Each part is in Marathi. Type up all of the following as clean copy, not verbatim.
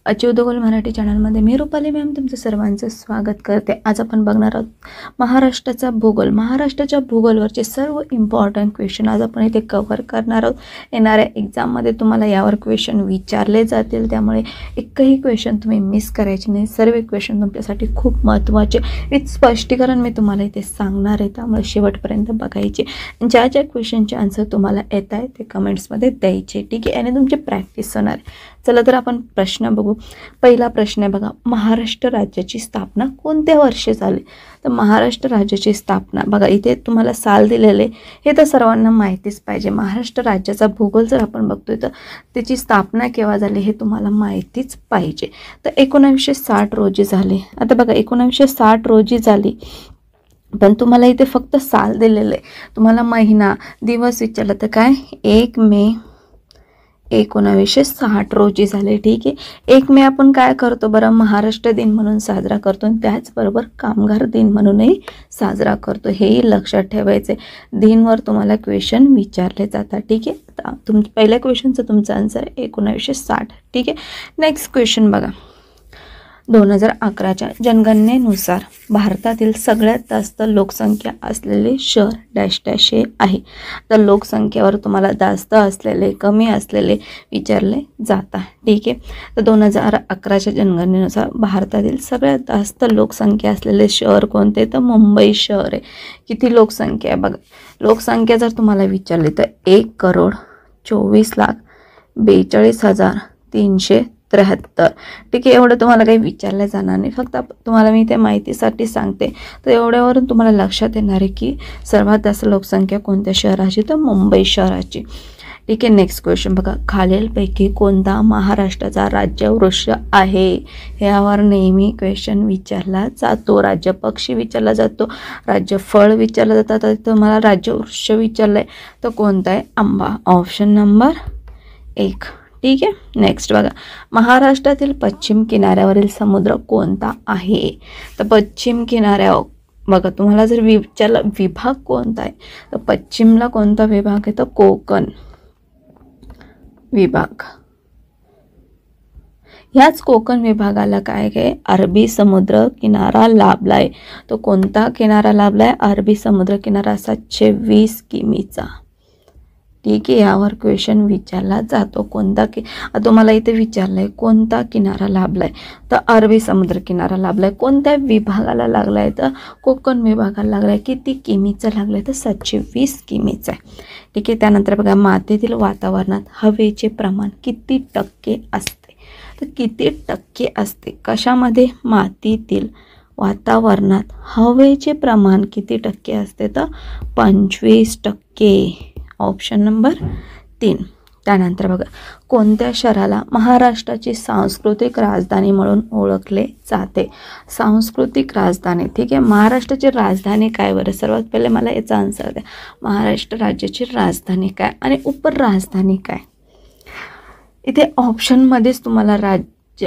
अचीव द गोल मराठी चॅनलमध्ये मी रुपाली मॅम तुमचं सर्वांचं स्वागत करते। आज आपण बघणार आहोत महाराष्ट्राचा भूगोल। महाराष्ट्राच्या भूगोलवरचे सर्व इम्पॉर्टंट क्वेश्चन आज आपण इथे कव्हर करणार आहोत। येणाऱ्या एक्झाममध्ये तुम्हाला यावर क्वेश्चन विचारले जातील, त्यामुळे एकही क्वेश्चन तुम्ही मिस करायचे नाही। सर्व क्वेश्चन तुमच्यासाठी खूप महत्त्वाचे विथ स्पष्टीकरण मी तुम्हाला इथे सांगणार आहे, त्यामुळे शेवटपर्यंत बघायचे। ज्या ज्या क्वेश्चनचे आन्सर तुम्हाला येत आहे ते कमेंट्समध्ये द्यायचे, ठीक आहे, आणि तुमची प्रॅक्टिस होणार आहे। चला तर आपण प्रश्न बघू। पहिला प्रश्न आहे बघा, महाराष्ट्र राज्याची स्थापना कोणत्या वर्षी झाली? तर महाराष्ट्र राज्याची स्थापना बघा इथे तुम्हाला साल दिलेले, हे तर सर्वांना माहितीच पाहिजे। महाराष्ट्र राज्याचा भूगोल जर आपण बघतोय तर त्याची स्थापना केव्हा झाली हे तुम्हाला माहितीच पाहिजे। तर 1960 रोजी झाली। आता बघा 1960 रोजी झाली, पण तुम्हाला इथे फक्त साल दिलेले, तुम्हाला महिना दिवस विचारलं तर काय 1 मे 1960 रोजी झाले, ठीक आहे। 1 मे आपण काय करतो बरं, महाराष्ट्र दिन म्हणून साजरा करतो, आणि त्याचबरोबर कामगार दिन म्हणूनही साजरा करतो, हेही लक्षात ठेवायचे। दिनवर तुम्हाला क्वेश्चन विचारले जातात, ठीक आहे। आता पहिल्या क्वेश्चनचं तुमचा आन्सर 1960, ठीक आहे। नेक्स्ट क्वेश्चन बघा, 2011च्या जनगणनेनुसार भारतातील सगळ्यात जास्त लोकसंख्या असलेले शहर डॅश डॅश हे आहे। तर लोकसंख्येवर तुम्हाला जास्त असलेले कमी असलेले विचारले जातात, ठीक आहे। तर 2011च्या जनगणनेनुसार भारतातील सगळ्यात जास्त लोकसंख्या असलेले शहर कोणते? तर मुंबई शहर आहे। किती लोकसंख्या आहे बघा, लोकसंख्या जर तुम्हाला विचारली तर 1,24,42,373, ठीक आहे। एवढं तुम्हाला काही विचारलं जाणार नाही, फक्त तुम्हाला मी त्या माहितीसाठी सांगते। तर एवढ्यावरून तुम्हाला लक्षात येणार आहे की सर्वात जास्त लोकसंख्या कोणत्या शहराची? तर मुंबई शहराची, ठीक आहे। नेक्स्ट क्वेश्चन बघा, खालीलपैकी कोणता महाराष्ट्राचा राज्यवृक्ष आहे? यावर नेहमी क्वेश्चन विचारला जातो। राज्य पक्षी विचारला जातो, राज्य फळ विचारलं जातात, तर तुम्हाला राज्यवृक्ष विचारलंय तर कोणता आहे? आंबा, ऑप्शन नंबर 1, ठीक आहे। नेक्स्ट बघा, महाराष्ट्रातील पश्चिम किनाऱ्यावरील समुद्र कोणता आहे? तर पश्चिम किनाऱ्यावर बघा तुम्हाला जर विचारलं विभाग कोणता आहे, तर पश्चिमला कोणता विभाग आहे? तर कोकण विभाग। ह्याच कोकण विभागाला काय काय अरबी समुद्र किनारा लाभलाय, तो कोणता किनारा लाभलाय? अरबी समुद्र किनारा 720 किमीचा, ठीक आहे। यावर क्वेश्चन विचारला जातो, कोणता तुम्हाला इथे विचारलंय कोणता किनारा लाभलाय, तर अरबी समुद्र किनारा लाभलाय। कोणत्या विभागाला लागलाय? तर कोकण विभागाला लागलाय। किती किमीचा लागलाय? तर 720 किमीचा आहे, ठीक आहे। त्यानंतर बघा, मातीतील वातावरणात हवेचे प्रमाण किती टक्के असते? तर किती टक्के असते कशामध्ये? मातीतील वातावरणात हवेचे प्रमाण किती टक्के असते? तर 25%, ऑप्शन नंबर 3। त्यानंतर बघा, कोणत्या शहराला महाराष्ट्राची सांस्कृतिक राजधानी म्हणून ओळखले जाते? सांस्कृतिक राजधानी, ठीक आहे। महाराष्ट्राची राजधानी काय बरं? सर्वात पहिले मला याचा आन्सर द्या, महाराष्ट्र राज्याची राजधानी काय आणि उपराजधानी काय? इथे ऑप्शनमध्येच तुम्हाला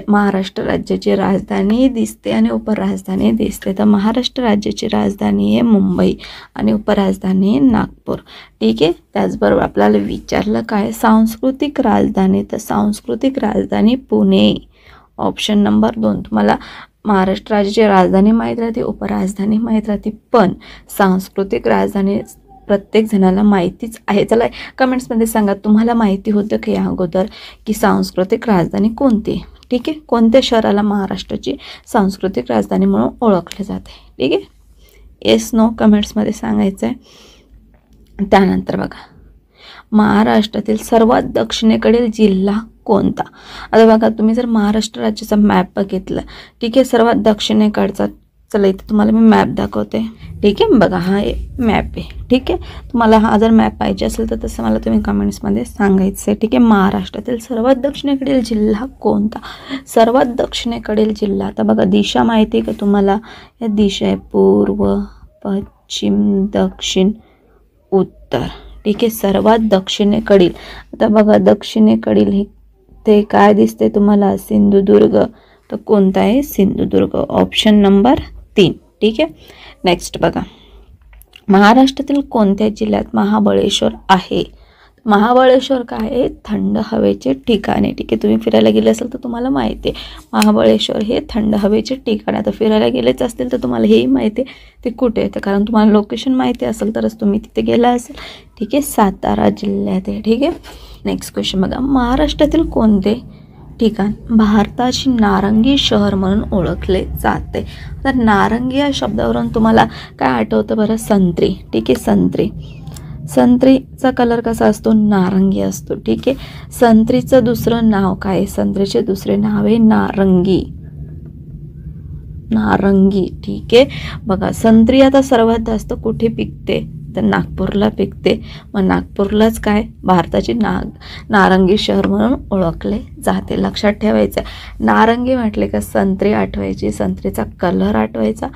महाराष्ट्र राज्याची राजधानी दिसते आणि उपराजधानी दिसते। तर महाराष्ट्र राज्याची राजधानी आहे मुंबई आणि उपराजधानी आहे नागपूर, ठीक आहे। त्याचबरोबर आपल्याला विचारलं काय सांस्कृतिक राजधानी, तर सांस्कृतिक राजधानी पुणे, ऑप्शन नंबर 2। तुम्हाला महाराष्ट्र राज्याची राजधानी माहीत राहते, उपराजधानी माहीत राहते, पण सांस्कृतिक राजधानी प्रत्येक जणाला माहितीच आहे। चला कमेंट्समध्ये सांगा तुम्हाला माहिती होतं की या अगोदर की सांस्कृतिक राजधानी कोणती, ठीक आहे। कोणत्या शहराला महाराष्ट्राची सांस्कृतिक राजधानी म्हणून ओळखले जाते, ठीक आहे। येस नो कमेंट्समध्ये सांगायचं आहे। त्यानंतर बघा, महाराष्ट्रातील सर्वात दक्षिणेकडील जिल्हा कोणता? आता बघा तुम्ही जर महाराष्ट्र राज्याचा मॅप बघितला, ठीक आहे, सर्वात दक्षिणेकडचा, चला इथे तुम्हाला मी मॅप दाखवते, ठीक आहे। बघा हा मॅप आहे, ठीक आहे। तुम्हाला हा जर मॅप पाहिजे असेल तर तसं मला तुम्ही कमेंट्समध्ये सांगायचं आहे, ठीक आहे। महाराष्ट्रातील सर्वात दक्षिणेकडील जिल्हा कोणता? सर्वात दक्षिणेकडील जिल्हा, आता बघा दिशा माहिती आहे का तुम्हाला? या दिशा आहे पूर्व, पश्चिम, दक्षिण, उत्तर, ठीक आहे। सर्वात दक्षिणेकडील, आता बघा दक्षिणेकडील हे ते काय दिसते तुम्हाला? सिंधुदुर्ग, तर कोणता आहे? सिंधुदुर्ग, ऑप्शन नंबर 3, ठीक आहे। नेक्स्ट बघा, महाराष्ट्रातील कोणत्या जिल्ह्यात महाबळेश्वर आहे? महाबळेश्वर काय आहे, थंड हवेचे ठिकाण आहे. ठीक आहे, तुम्ही फिरायला गेले असाल तर तुम्हाला माहिती आहे महाबळेश्वर हे थंड हवेचे ठिकाण आहे. आता फिरायला गेलेच असतील तर तुम्हाला हेही माहिती आहे ते कुठे आहे, कारण तुम्हाला लोकेशन माहिती असेल तरच तुम्ही तिथे गेला असेल. ठीक आहे, सातारा जिल्ह्यात आहे. ठीक आहे, नेक्स्ट क्वेश्चन बघा, महाराष्ट्रातील कोणते ठिकाण भारताची नारंगी शहर म्हणून ओळखले जाते. तर नारंगी या शब्दावरून तुम्हाला काय आठवतं बरं, संत्री. ठीक आहे, संत्री, संत्रीचा कलर कसा असतो, नारंगी असतो. ठीक आहे, संत्रीचं दुसरं नाव काय, संत्रीचे दुसरे नाव आहे नारंगी, नारंगी. ठीक आहे, बघा संत्री आता सर्वात जास्त कुठे पिकते, तर नागपूरला पिकते. मग नागपूरलाच काय भारताची नारंगी शहर म्हणून ओळखले जाते. लक्षात ठेवायचं, नारंगी म्हटले का संत्री आठवायची, संत्रीचा कलर आठवायचा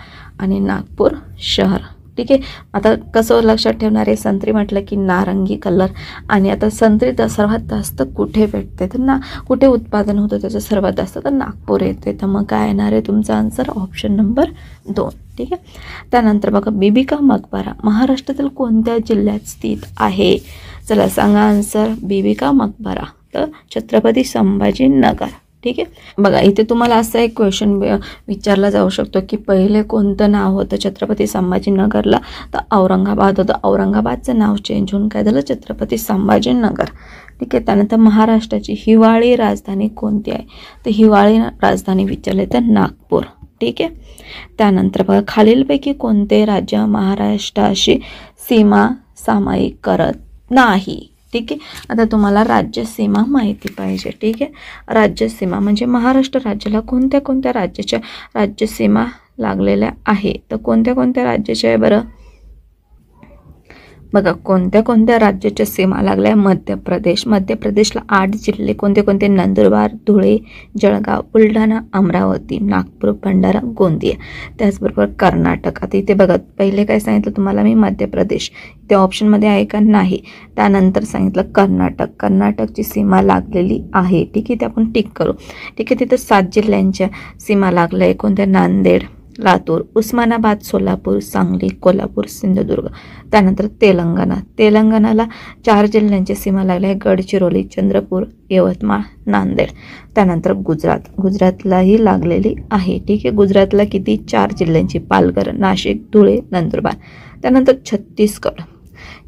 आणि नागपूर शहर. ठीक आहे, आता कसं लक्षात ठेवणार आहे, संत्री म्हटलं की नारंगी कलर, आणि आता संत्री सर्वात जास्त कुठे भेटते, तर कुठे उत्पादन होतं त्याचं सर्वात जास्त, तर नागपूर येते. तर मग काय येणार आहे तुमचा आन्सर, ऑप्शन नंबर 2. ठीक आहे, त्यानंतर बघा, बीबी का मकबरा महाराष्ट्रातील कोणत्या जिल्ह्यात स्थित आहे, चला सांगा आन्सर. बीबी का मकबरा तर छत्रपती संभाजीनगर. ठीक आहे, बघा इथे तुम्हाला असा एक क्वेश्चन विचारला जाऊ शकतो की पहिले कोणतं नाव होतं छत्रपती संभाजीनगरला, तर औरंगाबाद होतं. औरंगाबादचं नाव चेंज होऊन काय झालं, छत्रपती संभाजीनगर. ठीक आहे, त्यानंतर महाराष्ट्राची हिवाळी राजधानी कोणती आहे, तर हिवाळी राजधानी विचारले तर नागपूर. ठीक आहे, त्यानंतर बघा, खालीलपैकी कोणते राज्य महाराष्ट्राशी सीमा सामायिक करत नाही. ठीक आहे, आता तुम्हाला राज्यसीमा माहिती पाहिजे. ठीक आहे, राज्यसीमा म्हणजे महाराष्ट्र राज्याला कोणत्या कोणत्या राज्याच्या राज्यसीमा लागलेल्या आहे, तर कोणत्या कोणत्या राज्याच्या आहे बरं, बघा कोणत्या कोणत्या राज्याच्या सीमा लागल्या, मध्य प्रदेश, मध्य प्रदेशला 8 जिल्हे कोणते कोणते, नंदुरबार, धुळे, जळगाव, बुलढाणा, अमरावती, नागपूर, भंडारा, गोंदिया. त्याचबरोबर कर्नाटक. आता इथे बघा पहिले काय सांगितलं तुम्हाला मी, मध्य प्रदेश, ते ऑप्शनमध्ये आहे का, नाही. त्यानंतर सांगितलं कर्नाटक, कर्नाटकची सीमा लागलेली आहे. ठीक आहे, ते आपण टिक करू. ठीक आहे, तिथं 7 जिल्ह्यांच्या सीमा लागल्या आहे, कोणत्या, नांदेड, लातूर, उस्मानाबाद, सोलापूर, सांगली, कोल्हापूर, सिंधुदुर्ग. त्यानंतर तेलंगणा, तेलंगणाला 4 जिल्ह्यांची सीमा लागल्या आहे, गडचिरोली, चंद्रपूर, यवतमाळ, नांदेड. त्यानंतर गुजरात, गुजरातलाही लागलेली आहे. ठीक आहे, गुजरातला किती, 4 जिल्ह्यांची, पालघर, नाशिक, धुळे, नंदुरबार. त्यानंतर छत्तीसगड,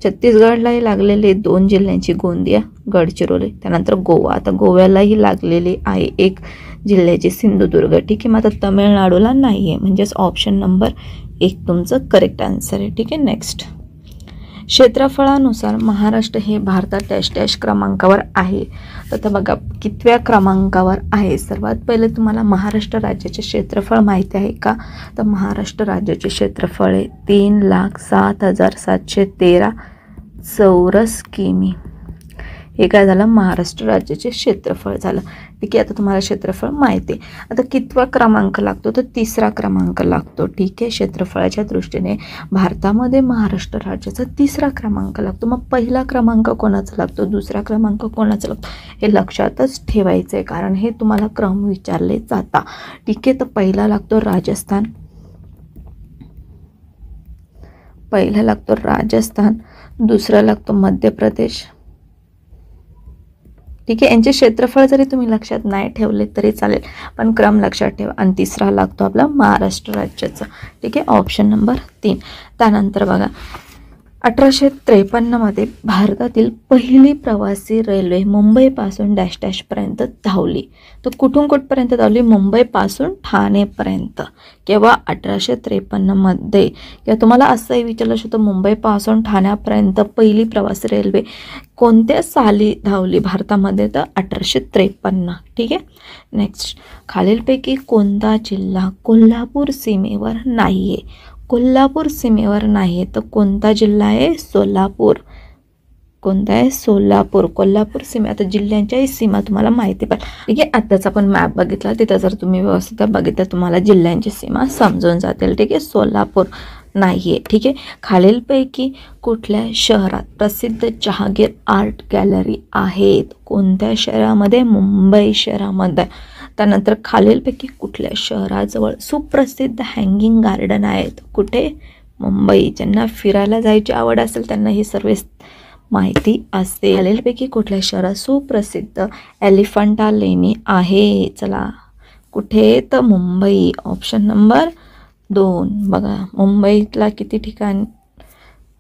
छत्तीसगडलाही लागलेली 2 जिल्ह्यांची, गोंदिया, गडचिरोली. त्यानंतर गोवा, आता गोव्यालाही लागलेली आहे 1 जिल्ह्याची, सिंधुदुर्ग. ठीक आहे, मग आता तमिळनाडूला नाही आहे, म्हणजेच ऑप्शन नंबर 1 तुमचं करेक्ट आन्सर आहे. ठीक आहे, नेक्स्ट, क्षेत्रफळानुसार महाराष्ट्र हे भारतात डॅश डॅश क्रमांकावर आहे, तर बघा कितव्या क्रमांकावर आहे. सर्वात पहिले तुम्हाला महाराष्ट्र राज्याचे क्षेत्रफळ माहिती आहे का, तर महाराष्ट्र राज्याचे क्षेत्रफळ आहे 3,07,713 चौरस किमी. हे काय झालं, महाराष्ट्र राज्याचे क्षेत्रफळ झालं. ठीक आहे, आता तुम्हाला क्षेत्रफळ माहिती आहे. आता कितवा क्रमांक लागतो, तर 3रा क्रमांक लागतो. ठीक आहे, क्षेत्रफळाच्या दृष्टीने भारतामध्ये महाराष्ट्र राज्याचा 3रा क्रमांक लागतो. मग पहिला क्रमांक कोणाचा लागतो, दुसरा क्रमांक कोणाचा लागतो, हे लक्षातच ठेवायचं आहे, कारण हे तुम्हाला क्रम विचारले जाता. ठीक आहे, तर पहिला लागतो राजस्थान, पहिला लागतो राजस्थान, दुसरा लागतो मध्य प्रदेश. ठीक आहे, यांचे क्षेत्रफळ जरी तुम्ही लक्षात नाही ठेवले तरी चालेल, पण क्रम लक्षात ठेवा. आणि 3रा लागतो आपला महाराष्ट्र राज्याचा. ठीक आहे, ऑप्शन नंबर 3. त्यानंतर बघा 1853मध्ये भारतातील पहिली प्रवासी रेल्वे मुंबईपासून डॅश डॅशपर्यंत धावली. तर कुठून कुठपर्यंत धावली, मुंबईपासून ठाणेपर्यंत. केव्हा, 1853मध्ये. किंवा तुम्हाला असंही विचारलं होतं मुंबईपासून ठाण्यापर्यंत पहिली प्रवासी रेल्वे कोणत्या साली धावली भारतामध्ये, तर 1853. ठीक आहे, नेक्स्ट, खालीलपैकी कोणता जिल्हा कोल्हापूर सीमेवर नाही आहे, कोल्हापूर सीमेवर नाही आहे, तर कोणता जिल्हा आहे, सोलापूर. कोणता आहे, सोलापूर. कोल्हापूर सीमे, आता जिल्ह्यांच्याही सीमा तुम्हाला माहिती पाहिजे. ठीक आहे, आत्ताचा आपण मॅप बघितला, तिथं जर तुम्ही व्यवस्थित बघितलं तुम्हाला जिल्ह्यांची सीमा समजून जातील. ठीक आहे, सोलापूर नाही आहे. ठीक आहे, खालीलपैकी कुठल्या शहरात प्रसिद्ध जहागीर आर्ट गॅलरी आहेत, कोणत्या शहरामध्ये, मुंबई शहरामध्ये. त्यानंतर खालीलपैकी कुठल्या शहराजवळ सुप्रसिद्ध हँगिंग गार्डन आहेत, कुठे, मुंबई. ज्यांना फिरायला जायची आवड असेल त्यांना ही सर्व माहिती असते. खालीलपैकी कुठल्या शहरात सुप्रसिद्ध एलिफंटा लेणी आहे? चला कुठे? तर मुंबई. Option number 2. बघा मुंबईतला किती ठिकाण,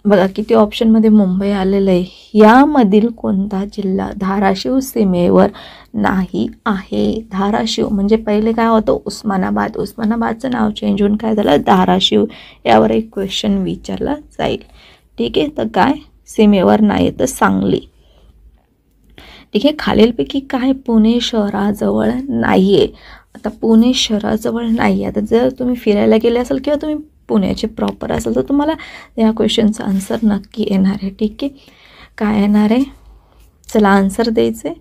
बघा किती ऑप्शनमध्ये मुंबई आलेलं आहे. यामधील कोणता जिल्हा धाराशिव सीमेवर नाही आहे? धाराशिव म्हणजे पहिले काय होतं? उस्मानाबाद. उस्मानाबादचं नाव चेंज होऊन काय झालं? धाराशिव. यावर एक क्वेश्चन विचारला जाईल. ठीक आहे, तर काय सीमेवर नाही तर सांगली. ठीक आहे, खालीलपैकी काय पुणे शहराजवळ नाही आहे? आता पुणे शहराजवळ नाही आहे. आता जर तुम्ही फिरायला गेले असाल किंवा तुम्ही पुण्याचे प्रॉपर असेल तर तुम्हाला या क्वेश्चनचा आन्सर नक्की येणार आहे. ठीक आहे, काय येणार आहे? चला आन्सर द्यायचे.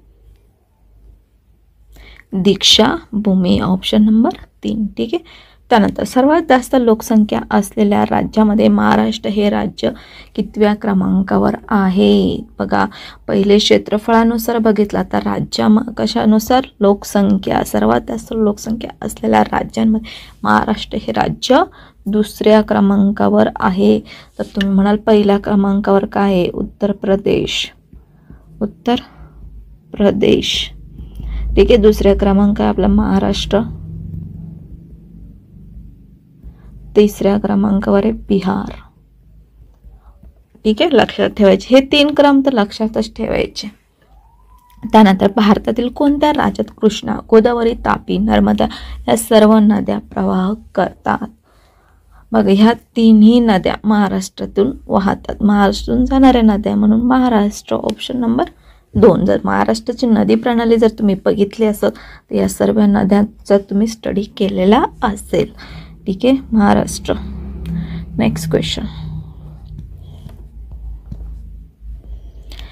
दीक्षाभूमी. Option number 3. ठीक आहे, त्यानंतर सर्वात जास्त लोकसंख्या असलेल्या राज्यामध्ये महाराष्ट्र हे राज्य कितव्या क्रमांकावर आहे? बघा पहिले क्षेत्रफळानुसार बघितला तर राज्या कशानुसार? लोकसंख्या. सर्वात जास्त लोकसंख्या असलेल्या राज्यांमध्ये महाराष्ट्र हे राज्य दुसऱ्या क्रमांकावर आहे. तर तुम्ही म्हणाल पहिल्या क्रमांकावर काय आहे? उत्तर प्रदेश. उत्तर प्रदेश. ठीक आहे, दुसऱ्या क्रमांक आहे आपला महाराष्ट्र. तिसऱ्या क्रमांकावर आहे बिहार. ठीक आहे, लक्षात ठेवायचे हे 3 क्रम तर लक्षातच ठेवायचे. त्यानंतर भारतातील कोणत्या राज्यात कृष्णा, गोदावरी, तापी, नर्मदा या सर्व नद्या प्रवाह करतात? बघा ह्या 3ही नद्या महाराष्ट्रातून वाहतात. महाराष्ट्रातून जाणाऱ्या नद्या म्हणून महाराष्ट्र. Option number 2. जर महाराष्ट्राची नदी प्रणाली जर तुम्ही बघितली असेल तर या सर्व नद्यांचा तुम्ही स्टडी केलेला असेल. ठीक आहे, Maharashtra. Next question.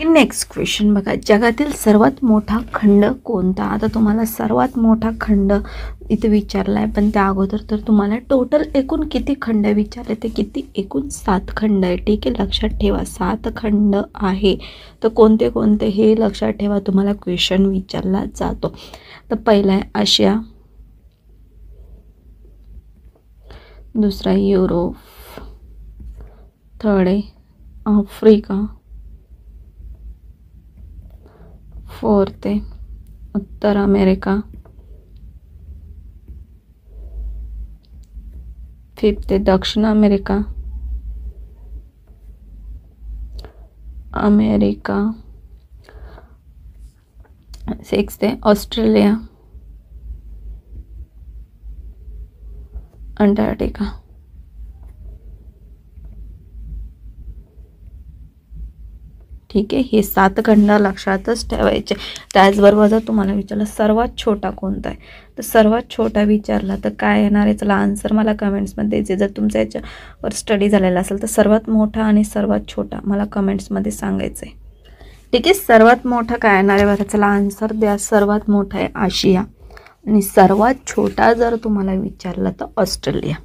Next question बघा, जगातील सर्वात मोठा खंड कोणता? आता तुम्हाला सर्वात मोठा खंड इथे विचारला आहे, पण त्या अगोदर तर तुम्हाला टोटल एकूण किती खंड विचारले ते किती? एकूण 7 खंड आहे. ठीक आहे, लक्षात ठेवा 7 खंड आहे. तर कोणते कोणते हे लक्षात ठेवा, तुम्हाला क्वेश्चन विचारला जातो. तर पहिला आहे आशिया, दुसरा आहे युरोप, थर्ड आहे आफ्रिका, फोर्थ आहे उत्तर अमेरिका, फिफ्थ आहे दक्षिण अमेरिका, सिक्स्थ आहे ऑस्ट्रेलिया, अंटार्क्टिका. ठीक आहे, हे 7 खंड लक्षातच ठेवायचे. त्याचबरोबर जर तुम्हाला विचारलं सर्वात छोटा कोणता आहे तर सर्वात छोटा विचारला तर काय येणार आहे? चला आन्सर मला कमेंट्समध्ये द्यायचे. जर तुमचा याच्यावर स्टडी झालेला असेल तर सर्वात मोठा आणि सर्वात छोटा मला कमेंट्समध्ये सांगायचं आहे. ठीक आहे, सर्वात मोठा काय येणार आहे? बघा चला आन्सर द्या. सर्वात मोठा आहे आशिया आणि सर्वात छोटा जर तुम्हाला विचारला तर ऑस्ट्रेलिया.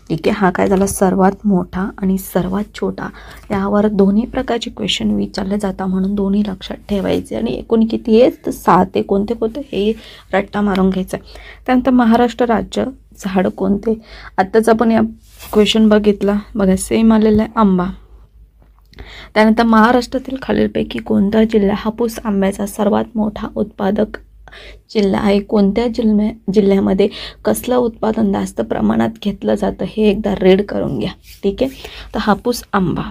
ठीक आहे, हा काय झाला? सर्वात मोठा आणि सर्वात छोटा. यावर दोन्ही प्रकारचे क्वेश्चन विचारले जातात म्हणून दोन्ही लक्षात ठेवायचे. आणि एकूण किती आहे? तर 7 आहे. कोणते कोणते हे रट्टा मारून घ्यायचा. त्यानंतर महाराष्ट्र राज्य झाड कोणते? आत्ताच आपण या क्वेश्चन बघितला, बघा सेम आलेला आहे आंबा. त्यानंतर महाराष्ट्रातील खालीलपैकी कोणता जिल्हा हापूस आंब्याचा सर्वात मोठा उत्पादक जिल्हा आहे? कोणत्या जिल्ह्यामध्ये कसलं उत्पादन जास्त प्रमाणात घेतलं जातं हे एकदा रीड करून घ्या. ठीक आहे, तर हापूस आंबा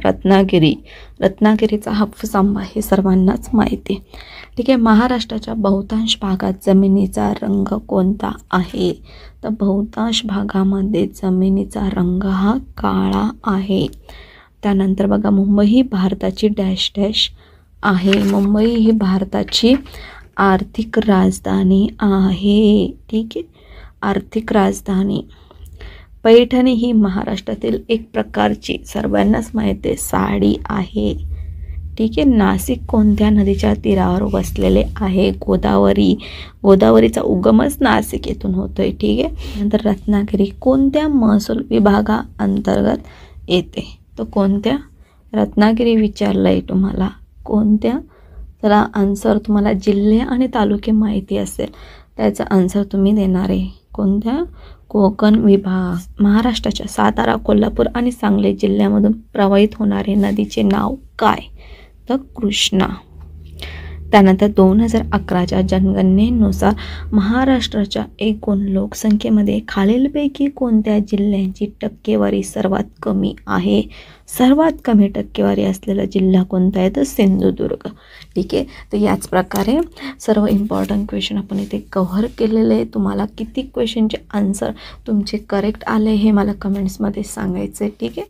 रत्नागिरीचा हापूस आंबा हे सर्वांनाच माहिती आहे. ठीक आहे, महाराष्ट्राच्या बहुतांश भागात जमिनीचा रंग कोणता आहे? तर बहुतांश भागामध्ये जमिनीचा रंग हा काळा आहे. त्यानंतर बघा मुंबई ही भारताची डॅश डॅश आहे. मुंबई ही भारताची आर्थिक राजधानी आहे. ठीक आहे, आर्थिक राजधानी. पैठणी ही महाराष्ट्रातील एक प्रकारची सर्वांनाच माहिती आहे साडी आहे. ठीक आहे, नाशिक कोणत्या नदीच्या तीरावर वसलेले आहे? गोदावरीचा उगमच नाशिक येथून होतोय. ठीक आहे, नंतर रत्नागिरी कोणत्या महसूल विभागाअंतर्गत येते? तर कोणत्या? रत्नागिरी विचारलंय तुम्हाला कोणत्या? चला आन्सर तुम्हाला जिल्हे आणि तालुके माहिती असेल त्याचा आन्सर तुम्ही देणार आहे. कोणत्या? कोकण विभाग. महाराष्ट्राच्या सातारा, कोल्हापूर आणि सांगली जिल्ह्यामधून प्रवाहित होणारे नदीचे नाव काय? तर कृष्णा. त्यानंतर 2011च्या जनगणनेनुसार महाराष्ट्राच्या एकूण लोकसंख्येमध्ये खालीलपैकी कोणत्या जिल्ह्यांची टक्केवारी सर्वात कमी आहे? सर्वात कमी टक्केवारी असलेला जिल्हा कोणता आहे? तर सिंधुदुर्ग. ठीक आहे. तर याच प्रकारे सर्व इम्पॉर्टंट क्वेश्चन आपण इथे कव्हर केलेले आहे. तुम्हाला किती क्वेश्चनचे आन्सर तुमचे करेक्ट आले हे मला कमेंट्समध्ये सांगायचे. ठीक आहे.